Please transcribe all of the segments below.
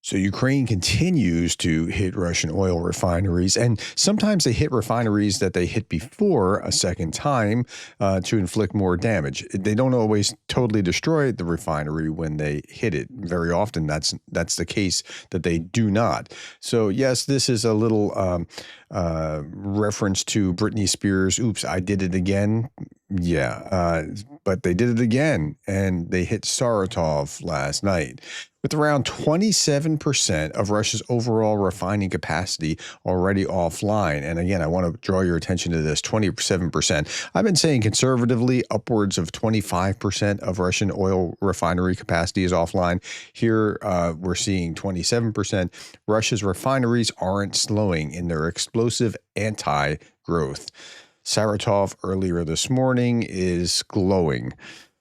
So Ukraine continues to hit Russian oil refineries, and sometimes they hit refineries that they hit before a second time to inflict more damage. They don't always totally destroy the refinery when they hit it. Very often, that's the case that they do not. So yes, this is a little reference to Britney Spears. Oops, I did it again. Yeah, but they did it again, and they hit Saratov last night. With around 27% of Russia's overall refining capacity already offline. And again, I want to draw your attention to this, 27%. I've been saying conservatively upwards of 25% of Russian oil refinery capacity is offline. Here, we're seeing 27%. Russia's refineries aren't slowing in their explosive anti-growth. Saratov earlier this morning is glowing.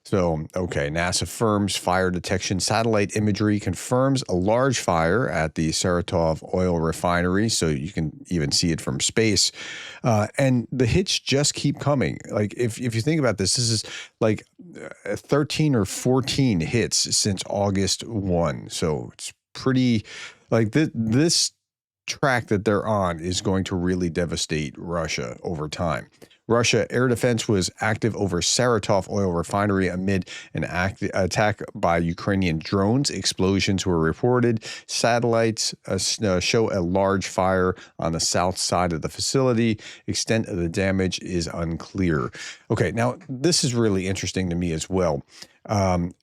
So, okay, NASA firm's fire detection satellite imagery confirms a large fire at the Saratov oil refinery, so you can even see it from space. And the hits just keep coming. Like, if you think about this, this is like 13 or 14 hits since August 1. So it's pretty, like, this track that they're on is going to really devastate Russia over time. Russia air defense was active over Saratov oil refinery amid an attack by Ukrainian drones. Explosions were reported. Satellites show a large fire on the south side of the facility. Extent of the damage is unclear. Okay, now this is really interesting to me as well.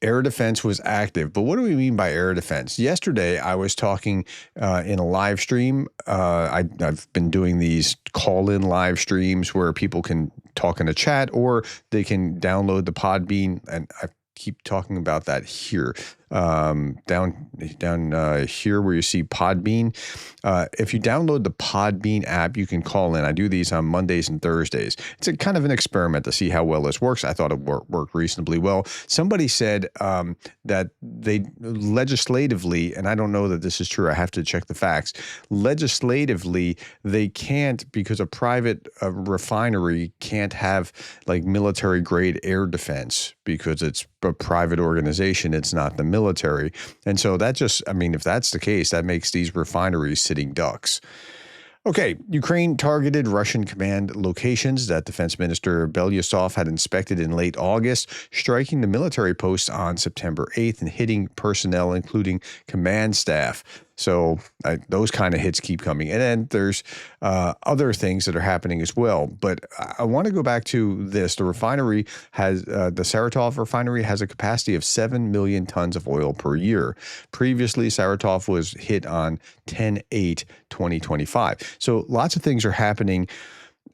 Air defense was active, but what do we mean by air defense? Yesterday, I was talking in a live stream. I've been doing these call-in live streams where people can talk in a chat or they can download the Podbean, and I keep talking about that here. Down here where you see Podbean. If you download the Podbean app, you can call in. I do these on Mondays and Thursdays. It's a kind of an experiment to see how well this works. I thought it worked reasonably well. Somebody said that they legislatively, and I don't know that this is true, I have to check the facts. Legislatively, they can't, because a private refinery can't have like military grade air defense because it's a private organization. It's not the military. And so that just, I mean, if that's the case, that makes these refineries sitting ducks. Okay, Ukraine targeted Russian command locations that Defense Minister Belyusov had inspected in late August, striking the military posts on September 8th and hitting personnel, including command staff. So those kind of hits keep coming. And then there's other things that are happening as well. But I want to go back to this. The refinery has, the Saratov refinery has a capacity of 7 million tons of oil per year. Previously, Saratov was hit on 10/8/2025. So lots of things are happening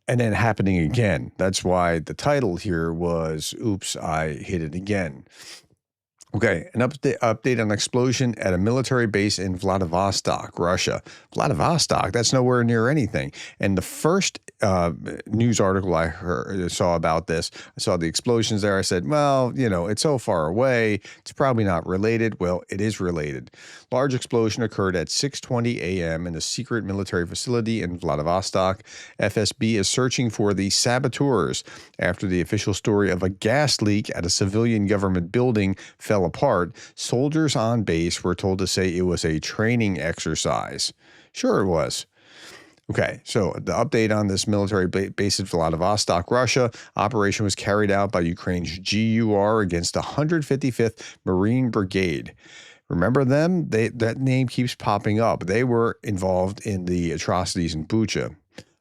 and then happening again. That's why the title here was, Oops, I Hit It Again. Okay, an update on explosion at a military base in Vladivostok, Russia. Vladivostok, that's nowhere near anything. And the first news article I saw about this, I saw the explosions there. I said, well, you know, it's so far away. It's probably not related. Well, it is related. Large explosion occurred at 6:20 a.m. in a secret military facility in Vladivostok. FSB is searching for the saboteurs after the official story of a gas leak at a civilian government building fell apart. Soldiers on base were told to say it was a training exercise. Sure it was. Okay, so the update on this military base at Vladivostok, Russia. Operation was carried out by Ukraine's GUR against the 155th Marine Brigade. Remember them? That name keeps popping up. They were involved in the atrocities in Bucha.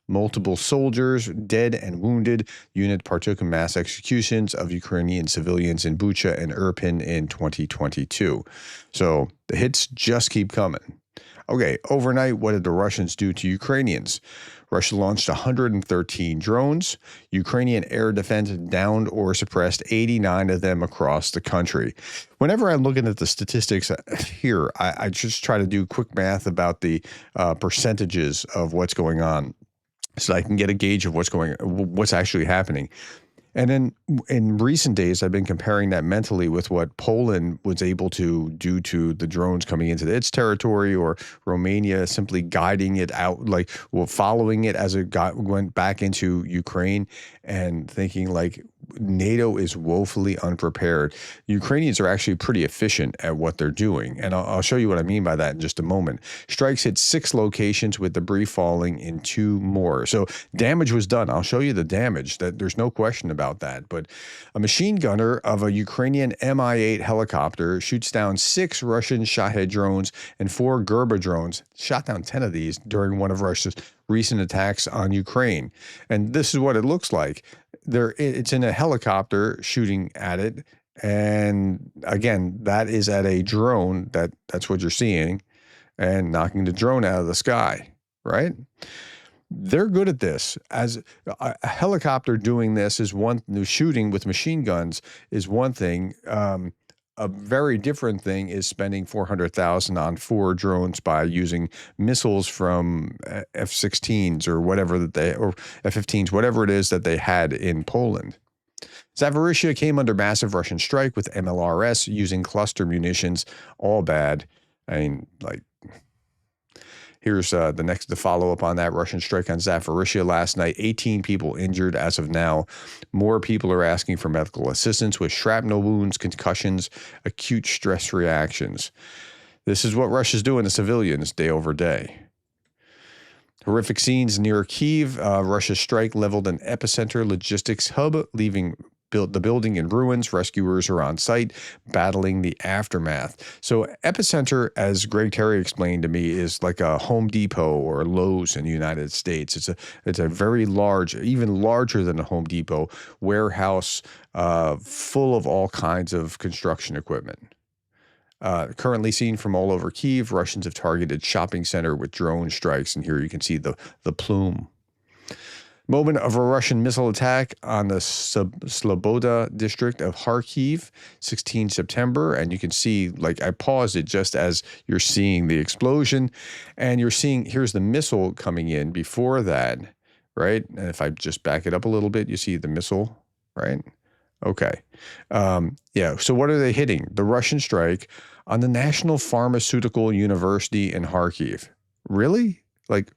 Multiple soldiers dead and wounded. Unit partook in mass executions of Ukrainian civilians in Bucha and Irpin in 2022. So the hits just keep coming. Okay, overnight, what did the Russians do to Ukrainians? Russia launched 113 drones. Ukrainian air defense downed or suppressed 89 of them across the country. Whenever I'm looking at the statistics here, I just try to do quick math about the percentages of what's going on, so I can get a gauge of what's actually happening. And then in recent days, I've been comparing that mentally with what Poland was able to do to the drones coming into its territory, or Romania simply guiding it out, following it as it went back into Ukraine, and thinking like, NATO is woefully unprepared. Ukrainians are actually pretty efficient at what they're doing, and I'll show you what I mean by that in just a moment. Strikes hit 6 locations with debris falling in 2 more. So damage was done. I'll show you the damage. That there's no question about that. But a machine gunner of a Ukrainian Mi-8 helicopter shoots down 6 Russian Shahed drones and 4 Gerdes drones. Shot down 10 of these during one of Russia's recent attacks on Ukraine. And this is what it looks like. It's in a helicopter shooting at it. And again, that is at a drone. That's what you're seeing, and knocking the drone out of the sky, right? They're good at this. As a helicopter doing this is one, shooting with machine guns is one thing. A very different thing is spending $400,000 on 4 drones by using missiles from F-16s or whatever or F-15s, whatever it is that they had in Poland. Zaporizhzhia came under massive Russian strike with MLRS using cluster munitions. All bad. I mean, like, here's the follow-up on that Russian strike on Zaporizhzhia last night. 18 people injured as of now. More people are asking for medical assistance with shrapnel wounds, concussions, acute stress reactions. This is what Russia's doing to civilians day over day. Horrific scenes near Kyiv. Russia's strike leveled an epicenter logistics hub, leaving the building in ruins. Rescuers are on site battling the aftermath. So epicenter, as Greg Terry explained to me, is like a Home Depot or Lowe's in the United States. It's a very large, even larger than a Home Depot warehouse, full of all kinds of construction equipment. Currently seen from all over Kyiv, Russians have targeted shopping center with drone strikes, and here you can see the plume. Moment of a Russian missile attack on the Sloboda district of Kharkiv, 16 September. And you can see, like, I paused it just as you're seeing the explosion. And you're seeing, here's the missile coming in before that, right? And if I just back it up a little bit, you see the missile, right? Okay. Yeah, so what are they hitting? The Russian strike on the National Pharmaceutical University in Kharkiv. Really? Like,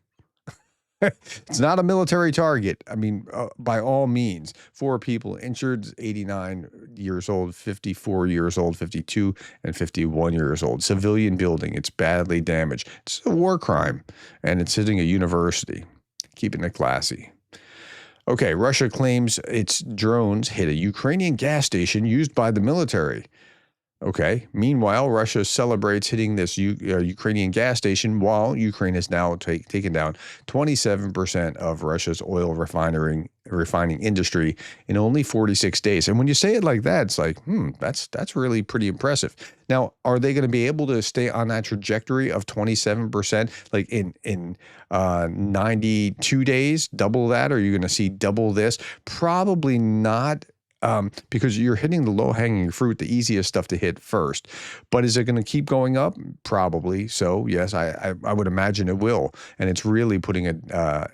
it's not a military target. I mean, by all means, 4 people injured, 89 years old, 54 years old, 52, and 51 years old. Civilian building. It's badly damaged. It's a war crime, and it's hitting a university. Keeping it classy. Okay, Russia claims its drones hit a Ukrainian gas station used by the military. Okay. Meanwhile, Russia celebrates hitting this Ukrainian gas station while Ukraine has now taken down 27% of Russia's oil refining industry in only 46 days. And when you say it like that, it's like, that's really pretty impressive. Now, are they going to be able to stay on that trajectory of 27%, like in 92 days, double that? Or are you going to see double this? Probably not. Because you're hitting the low-hanging fruit, the easiest stuff to hit first. But is it going to keep going up? Probably. So, yes, I would imagine it will. And it's really putting a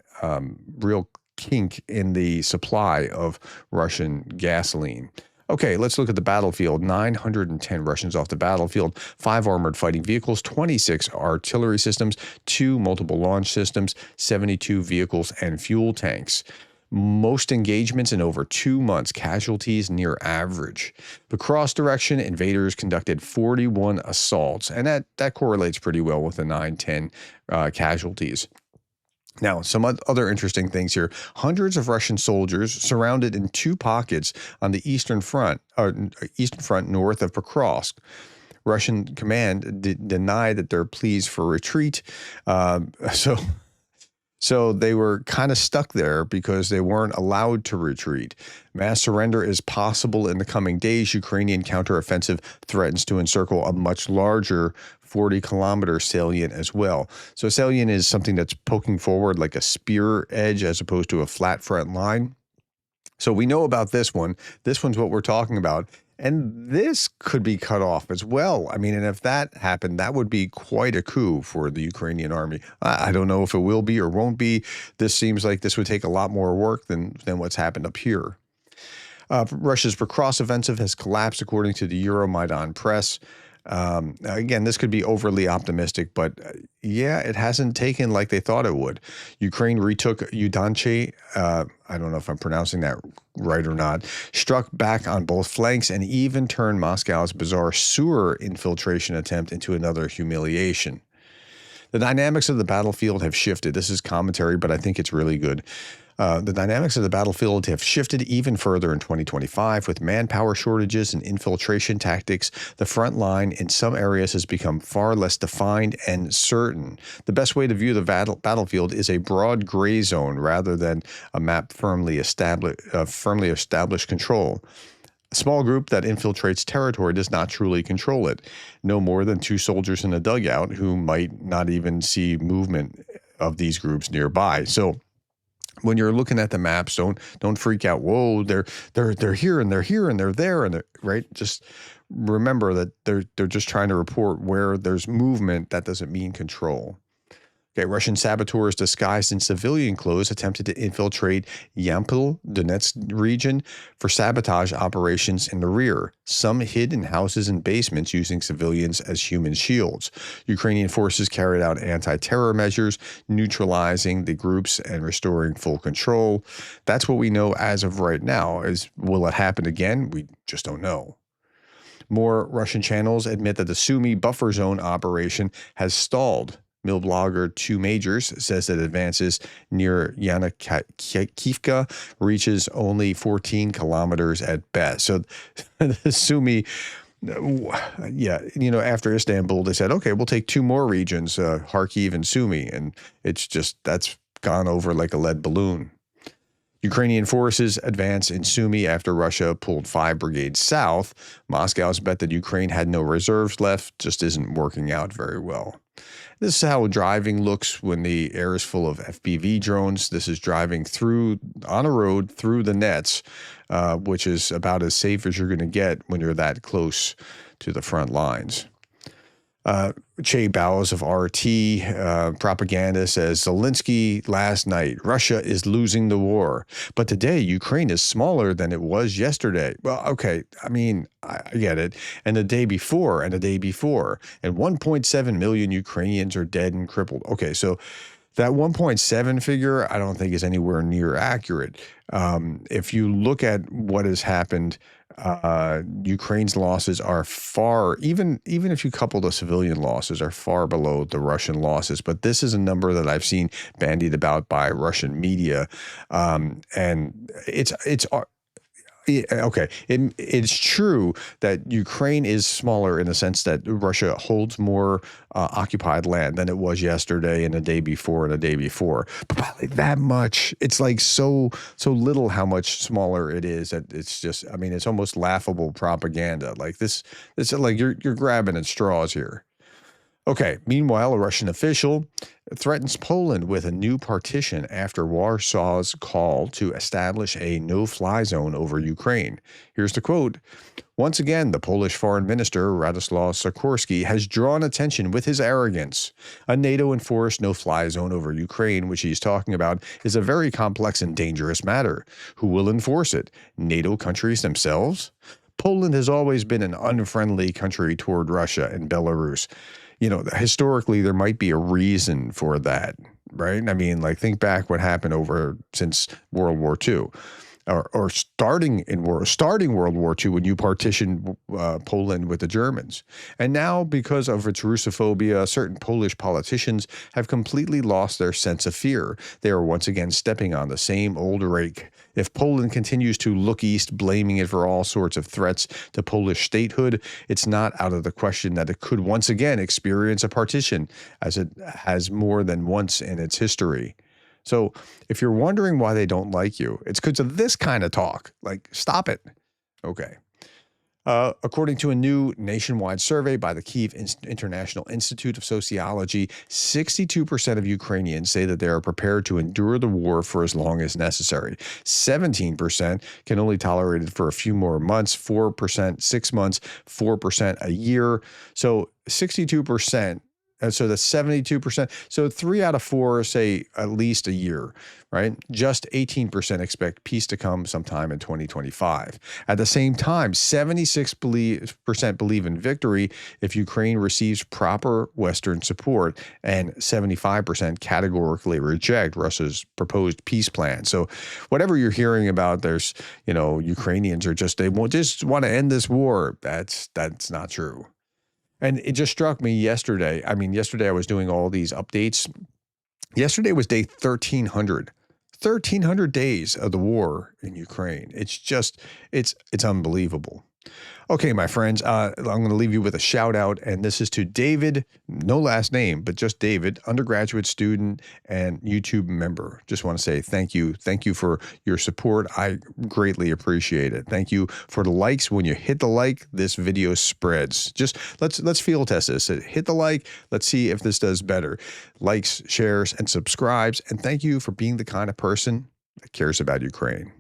real kink in the supply of Russian gasoline. Okay, let's look at the battlefield. 910 Russians off the battlefield, 5 armored fighting vehicles, 26 artillery systems, 2 multiple launch systems, 72 vehicles, and fuel tanks. Most engagements in over 2 months, casualties near average. The cross-direction invaders conducted 41 assaults, and that correlates pretty well with the 910 casualties. Now, some other interesting things here. Hundreds of Russian soldiers surrounded in 2 pockets on the eastern front north of Pokrovsk. Russian command denied that their pleas for retreat. So they were kind of stuck there because they weren't allowed to retreat. Mass surrender is possible in the coming days. Ukrainian counteroffensive threatens to encircle a much larger 40-kilometer salient as well. So a salient is something that's poking forward like a spear edge as opposed to a flat front line. So we know about this one. This one's what we're talking about. And this could be cut off as well. I mean, and if that happened, that would be quite a coup for the Ukrainian army. I don't know if it will be or won't be. This seems like this would take a lot more work than what's happened up here. Russia's Pokrovsk offensive has collapsed, according to the Euromaidan press. Again, this could be overly optimistic, but yeah, it hasn't taken like they thought it would. Ukraine retook Udanche. I don't know if I'm pronouncing that right or not. Struck back on both flanks and even turned Moscow's bizarre sewer infiltration attempt into another humiliation. The dynamics of the battlefield have shifted. This is commentary, but I think it's really good. The dynamics of the battlefield have shifted even further in 2025 with manpower shortages and infiltration tactics. The front line in some areas has become far less defined and certain. The best way to view the battlefield is a broad gray zone rather than a map firmly established control. A small group that infiltrates territory does not truly control it. No more than 2 soldiers in a dugout who might not even see movement of these groups nearby. So when you're looking at the maps, don't freak out. Whoa, they're here and they're here and they're there and right. Just remember that they're just trying to report where there's movement. That doesn't mean control. Okay, Russian saboteurs disguised in civilian clothes attempted to infiltrate Yampil, Donetsk region for sabotage operations in the rear. Some hid in houses and basements using civilians as human shields. Ukrainian forces carried out anti-terror measures, neutralizing the groups and restoring full control. That's what we know as of right now. Will it happen again? We just don't know. More Russian channels admit that the Sumy buffer zone operation has stalled. Mill blogger Two Majors says that advances near Yanakivka reaches only 14 kilometers at best. So the Sumy, after Istanbul, they said, okay, we'll take 2 more regions, Kharkiv and Sumy. And that's gone over like a lead balloon. Ukrainian forces advance in Sumy after Russia pulled 5 brigades south. Moscow's bet that Ukraine had no reserves left just isn't working out very well. This is how driving looks when the air is full of FPV drones. This is driving on a road through the nets, which is about as safe as you're going to get when you're that close to the front lines. Che Bowes of RT propaganda says Zelensky last night, Russia is losing the war. But today, Ukraine is smaller than it was yesterday. Well, okay, I mean, I get it. And the day before, and the day before. And 1.7 million Ukrainians are dead and crippled. Okay, so that 1.7 figure, I don't think is anywhere near accurate. If you look at what has happened, Ukraine's losses are far, even if you couple the civilian losses, are far below the Russian losses. But this is a number that I've seen bandied about by Russian media, and it's okay. It's true that Ukraine is smaller in the sense that Russia holds more occupied land than it was yesterday and the day before and the day before. But by like that much, it's like so little how much smaller it is that it's just, I mean, it's almost laughable propaganda. Like this it's like you're grabbing at straws here. Okay, meanwhile, a Russian official threatens Poland with a new partition after Warsaw's call to establish a no-fly zone over Ukraine. Here's the quote. Once again, the Polish foreign minister, Radoslaw Sikorski, has drawn attention with his arrogance. A NATO-enforced no-fly zone over Ukraine, which he's talking about, is a very complex and dangerous matter. Who will enforce it? NATO countries themselves? Poland has always been an unfriendly country toward Russia and Belarus. Historically, there might be a reason for that, right? I mean, like, think back what happened since World War II, or starting World War II when you partitioned Poland with the Germans. And now, because of its Russophobia, certain Polish politicians have completely lost their sense of fear. They are once again stepping on the same old rake. If Poland continues to look east, blaming it for all sorts of threats to Polish statehood, it's not out of the question that it could once again experience a partition, as it has more than once in its history. So if you're wondering why they don't like you, it's because of this kind of talk. Like, stop it. Okay. According to a new nationwide survey by the Kyiv International Institute of Sociology, 62% of Ukrainians say that they are prepared to endure the war for as long as necessary. 17% can only tolerate it for a few more months, 4% 6 months, 4% a year. So 62% And so that's 72%. So 3 out of 4 say at least a year, right? Just 18% expect peace to come sometime in 2025. At the same time, 76% believe in victory if Ukraine receives proper Western support, and 75% categorically reject Russia's proposed peace plan. So whatever you're hearing about, there's, Ukrainians are just, they just want to end this war. That's not true. And it just struck me yesterday. I mean, yesterday I was doing all these updates. Yesterday was day 1300. 1300 days of the war in Ukraine. It's just, it's unbelievable. Okay, my friends, I'm going to leave you with a shout out, and this is to David, no last name, but just David, undergraduate student and YouTube member. Just want to say thank you. Thank you for your support. I greatly appreciate it. Thank you for the likes. When you hit the like, this video spreads. Just let's field test this. Hit the like. Let's see if this does better. Likes, shares, and subscribes. And thank you for being the kind of person that cares about Ukraine.